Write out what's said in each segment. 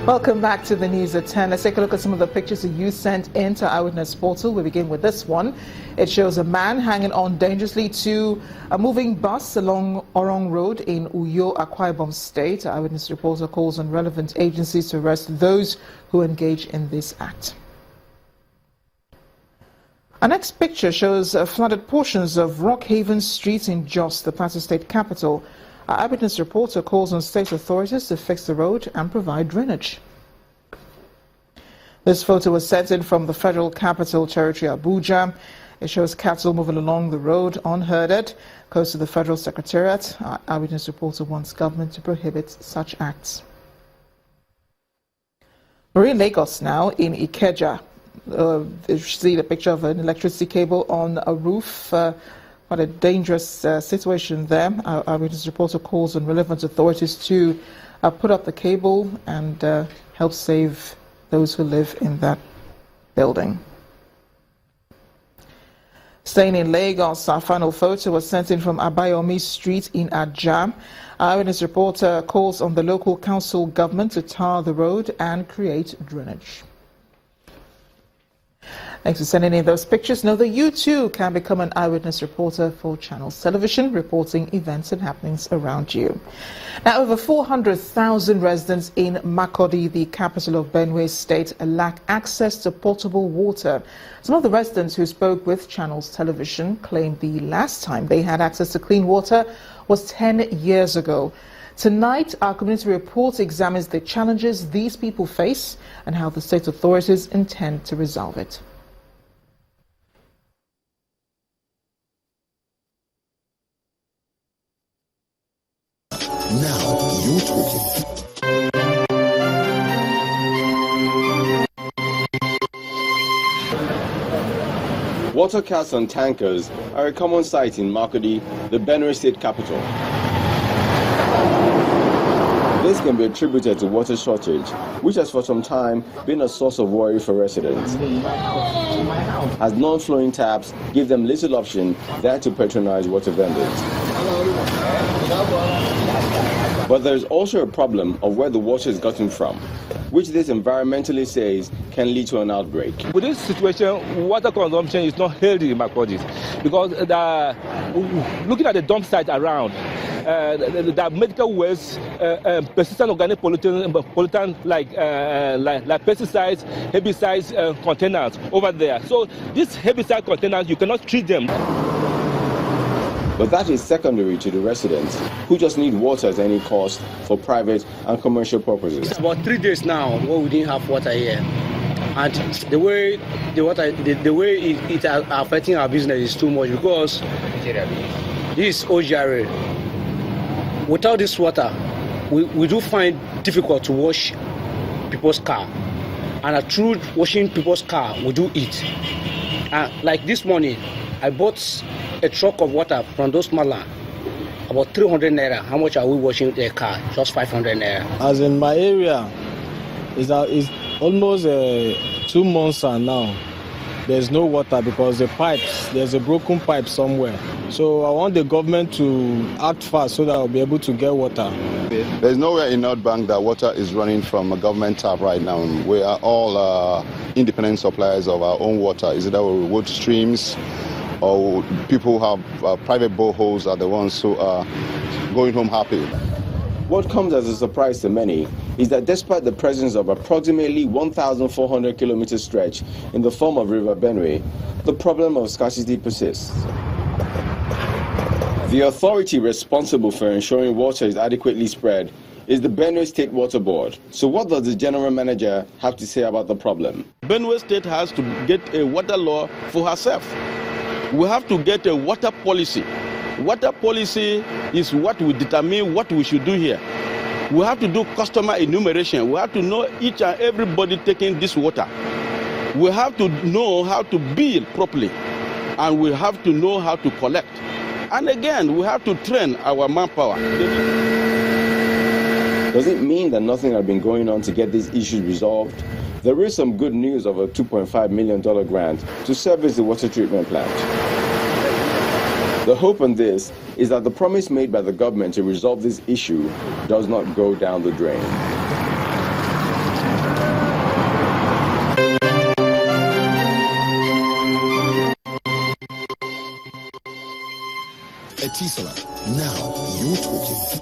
Welcome back to the news at 10. Let's take a look at some of the pictures that you sent into Eyewitness Portal. We begin with this one. It shows a man hanging on dangerously to a moving bus along Orong Road in Uyo, Akwa Ibom State. Eyewitness Reporter calls on relevant agencies to arrest those who engage in this act. Our next picture shows flooded portions of Rockhaven Street in Jos, the Plateau State capital. Our Eyewitness Reporter calls on state authorities to fix the road and provide drainage. This photo was sent in from the Federal Capital Territory, Abuja. It shows cattle moving along the road unherded, close to the Federal Secretariat. Our Eyewitness Reporter wants government to prohibit such acts. We're in Lagos now, in Ikeja. You see the picture of an electricity cable on a roof. What a dangerous situation there. Our Eyewitness Reporter calls on relevant authorities to put up the cable and help save those who live in that building. Staying in Lagos, our final photo was sent in from Abayomi Street in Ajah. Our Eyewitness Reporter calls on the local council government to tar the road and create drainage. Thanks for sending in those pictures. Know that you too can become an eyewitness reporter for Channels Television, reporting events and happenings around you. Now, over 400,000 residents in Makurdi, the capital of Benue State, lack access to potable water. Some of the residents who spoke with Channels Television claimed the last time they had access to clean water was 10 years ago. Tonight, our community report examines the challenges these people face and how the state authorities intend to resolve it. Now you're talking. Water casks on tankers are a common sight in Makurdi, the Benue State capital. This can be attributed to water shortage, which has for some time been a source of worry for residents, as non-flowing taps give them little option than to patronize water vendors. But there is also a problem of where the water is gotten from, which this environmentalist says can lead to an outbreak. With this situation, water consumption is not healthy in Makurdi because looking at the dump site around, the medical waste, persistent organic pollutant like pesticides, herbicides containers over there. So these herbicide containers, you cannot treat them. But that is secondary to the residents, who just need water at any cost for private and commercial purposes. It's about 3 days now where we didn't have water here. And the way it's affecting our business is too much because this is Ojare. Without this water, we do find difficult to wash people's car. And through washing people's car, we do eat. Like this morning, I bought a truck of water from those Malan, about 300 naira. How much are we washing their car? Just 500 naira. As in my area, it's almost 2 months now. There's no water because there's a broken pipe somewhere. So I want the government to act fast so that I'll be able to get water. There's nowhere in North Bank that water is running from a government tap right now. We are all independent suppliers of our own water. Is it our wood streams? Or people who have private boreholes are the ones who are going home happy. What comes as a surprise to many is that despite the presence of approximately 1,400 kilometer stretch in the form of River Benue, the problem of scarcity persists. The authority responsible for ensuring water is adequately spread is the Benue State Water Board. So what does the General Manager have to say about the problem? Benue State has to get a water law for herself. We have to get a water policy. Water policy is what will determine what we should do here. We have to do customer enumeration. We have to know each and everybody taking this water. We have to know how to bill properly, and we have to know how to collect. And again, we have to train our manpower. Does it mean that nothing has been going on to get these issues resolved? There is some good news of a $2.5 million grant to service the water treatment plant. The hope on this is that the promise made by the government to resolve this issue does not go down the drain. Etisalat. Now you're talking.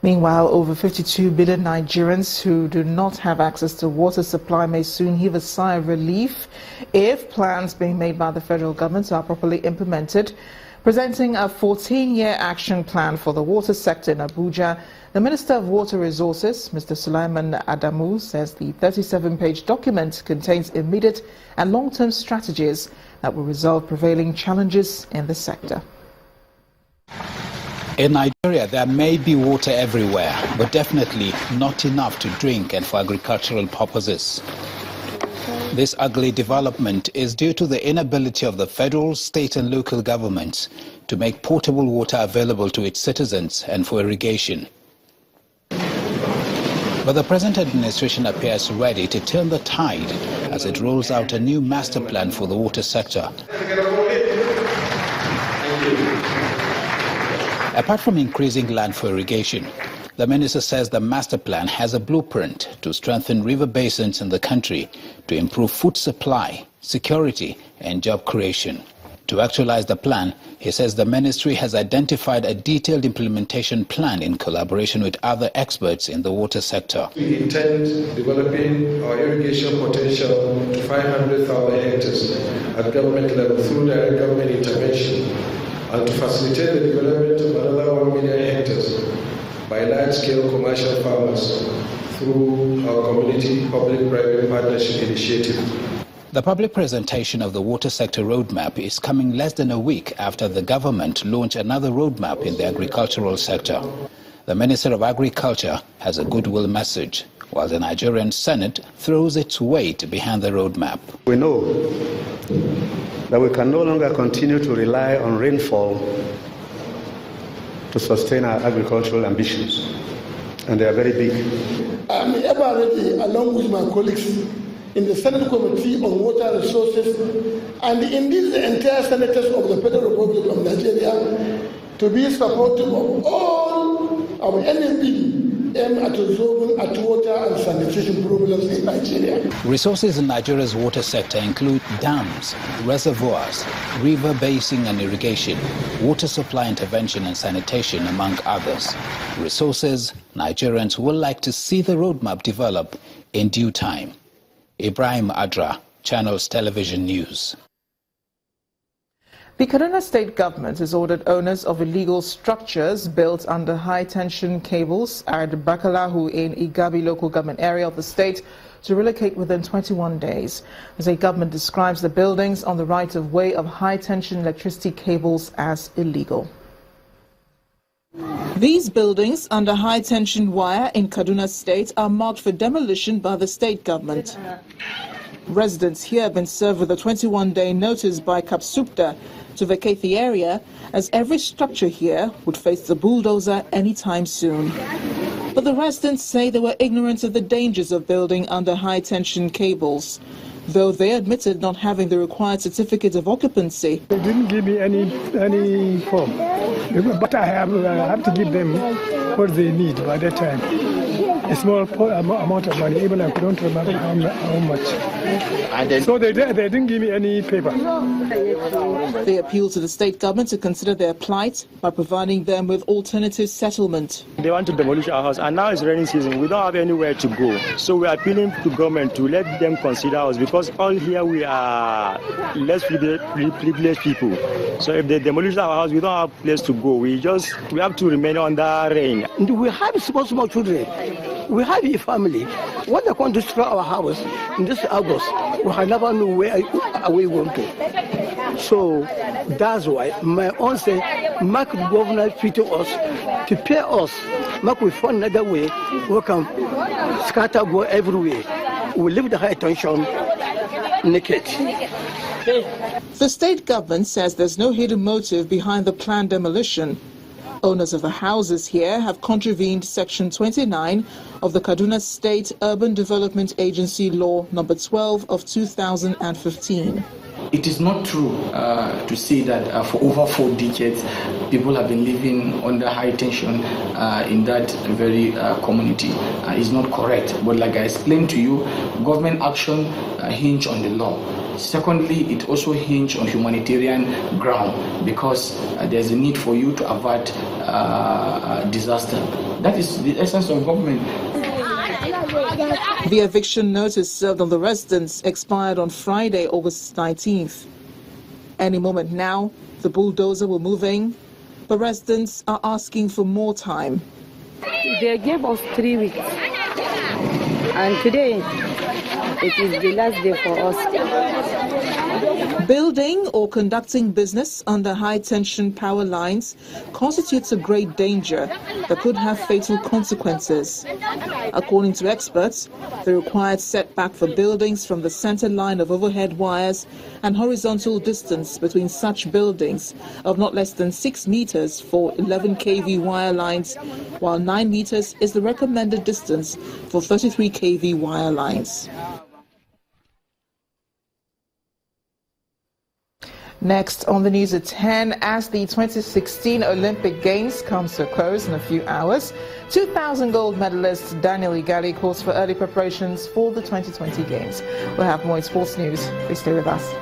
Meanwhile, over 52 billion Nigerians who do not have access to water supply may soon heave a sigh of relief if plans being made by the federal government are properly implemented. Presenting a 14-year action plan for the water sector in Abuja, the Minister of Water Resources, Mr. Sulaiman Adamu, says the 37-page document contains immediate and long-term strategies that will resolve prevailing challenges in the sector. In Nigeria, there may be water everywhere, but definitely not enough to drink and for agricultural purposes. This ugly development is due to the inability of the federal, state and local governments to make potable water available to its citizens and for irrigation. But the present administration appears ready to turn the tide as it rolls out a new master plan for the water sector. Apart from increasing land for irrigation, the minister says the master plan has a blueprint to strengthen river basins in the country to improve food supply, security and job creation. To actualize the plan, he says the ministry has identified a detailed implementation plan in collaboration with other experts in the water sector. We intend developing our irrigation potential to 500,000 hectares at government level through direct government intervention, and to facilitate the development of another 1 million hectares by large-scale commercial farmers through our community public-private partnership initiative. The public presentation of the water sector roadmap is coming less than a week after the government launched another roadmap in the agricultural sector. The Minister of Agriculture has a goodwill message, while the Nigerian Senate throws its weight behind the roadmap. We know that we can no longer continue to rely on rainfall to sustain our agricultural ambitions, and they are very big. I'm ever ready, along with my colleagues in the Senate Committee on Water Resources and indeed the entire senators of the Federal Republic of Nigeria, to be supportive of all our NFP aimed at resolving water and sanitation problems in Nigeria. Resources in Nigeria's water sector include dams, reservoirs, river basin and irrigation, water supply intervention and sanitation, among others. Resources Nigerians would like to see the roadmap develop in due time. Ibrahim Adra, Channels Television News. The Kaduna State government has ordered owners of illegal structures built under high-tension cables at Bakalahu in Igabi local government area of the state to relocate within 21 days. The state government describes the buildings on the right-of-way of high-tension electricity cables as illegal. These buildings under high-tension wire in Kaduna State are marked for demolition by the state government. Residents here have been served with a 21-day notice by Kapsupta to vacate the area, as every structure here would face the bulldozer anytime soon. But the residents say they were ignorant of the dangers of building under high-tension cables, though they admitted not having the required certificate of occupancy. They didn't give me any form, but I have to give them what they need by that time. A small amount of money, even I don't remember how much. So they didn't give me any paper. They appeal to the state government to consider their plight by providing them with alternative settlement. They want to demolish our house, and now it's raining season. We don't have anywhere to go. So we are appealing to government to let them consider us, because all here we are less privileged people. So if they demolish our house, we don't have a place to go. We have to remain under rain. We have small children. We have a family. When they come to destroy our house in this August, we have never know where we want to. So that's why my own say, make the governor treat us to pay us. Make we find another way we can scatter go everywhere. We leave the high tension naked. The state government says there's no hidden motive behind the planned demolition. Owners of the houses here have contravened Section 29 of the Kaduna State Urban Development Agency Law No. 12 of 2015. it is not true to say that for over 4 decades, people have been living under high tension in that very community. It's not correct. But like I explained to you, government action hinge on the law. Secondly, it also hinges on humanitarian ground because there's a need for you to avert disaster. That is the essence of government. The eviction notice served on the residents expired on Friday, August 19th. Any moment now, the bulldozer will move in, but residents are asking for more time. They gave us 3 weeks, and today it is the last day for us. Building or conducting business under high-tension power lines constitutes a great danger that could have fatal consequences. According to experts, the required setback for buildings from the center line of overhead wires and horizontal distance between such buildings of not less than 6 meters for 11 kV wire lines, while 9 meters is the recommended distance for 33 kV wire lines. Next on the news at 10, as the 2016 Olympic Games comes to a close in a few hours, 2000 gold medalist Daniel Igali calls for early preparations for the 2020 Games. We'll have more in sports news. Please stay with us.